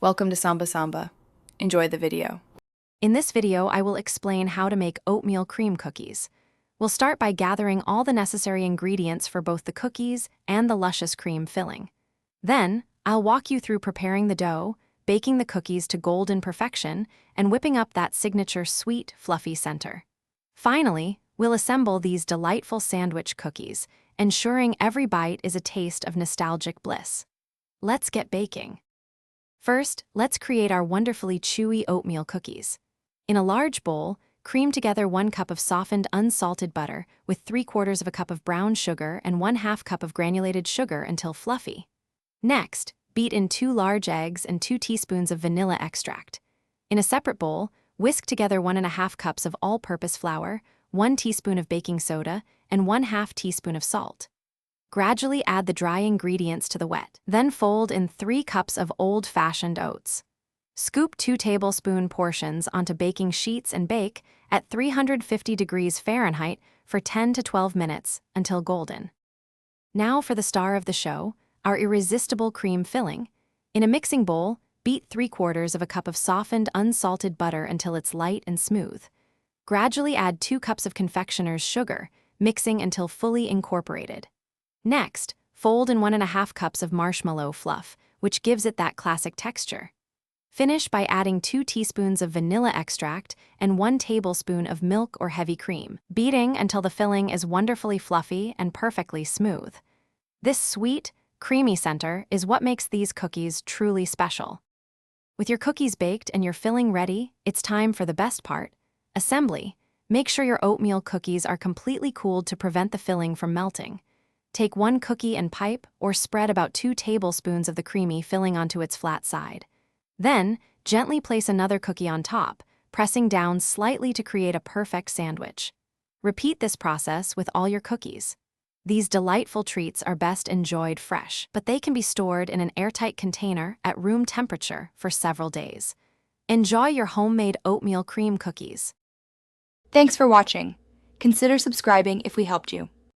Welcome to Samba Samba. Enjoy the video. In this video, I will explain how to make oatmeal cream cookies. We'll start by gathering all the necessary ingredients for both the cookies and the luscious cream filling. Then, I'll walk you through preparing the dough, baking the cookies to golden perfection, and whipping up that signature sweet, fluffy center. Finally, we'll assemble these delightful sandwich cookies, ensuring every bite is a taste of nostalgic bliss. Let's get baking. First, let's create our wonderfully chewy oatmeal cookies. In a large bowl, cream together 1 cup of softened unsalted butter with 3/4 of a cup of brown sugar and 1/2 cup of granulated sugar until fluffy. Next, beat in 2 large eggs and 2 teaspoons of vanilla extract. In a separate bowl, whisk together 1½ cups of all-purpose flour, 1 teaspoon of baking soda, and 1/2 teaspoon of salt. Gradually add the dry ingredients to the wet. Then fold in 3 cups of old-fashioned oats. Scoop 2 tablespoon portions onto baking sheets and bake at 350 degrees Fahrenheit for 10 to 12 minutes until golden. Now for the star of the show, our irresistible cream filling. In a mixing bowl, beat 3/4 of a cup of softened unsalted butter until it's light and smooth. Gradually add 2 cups of confectioner's sugar, mixing until fully incorporated. Next, fold in 1½ cups of marshmallow fluff, which gives it that classic texture. Finish by adding 2 teaspoons of vanilla extract and 1 tablespoon of milk or heavy cream, beating until the filling is wonderfully fluffy and perfectly smooth. This sweet, creamy center is what makes these cookies truly special. With your cookies baked and your filling ready, it's time for the best part, assembly. Make sure your oatmeal cookies are completely cooled to prevent the filling from melting. Take 1 cookie and pipe or spread about 2 tablespoons of the creamy filling onto its flat side. Then, gently place another cookie on top, pressing down slightly to create a perfect sandwich. Repeat this process with all your cookies. These delightful treats are best enjoyed fresh, but they can be stored in an airtight container at room temperature for several days. Enjoy your homemade oatmeal cream cookies. Thanks for watching. Consider subscribing if we helped you.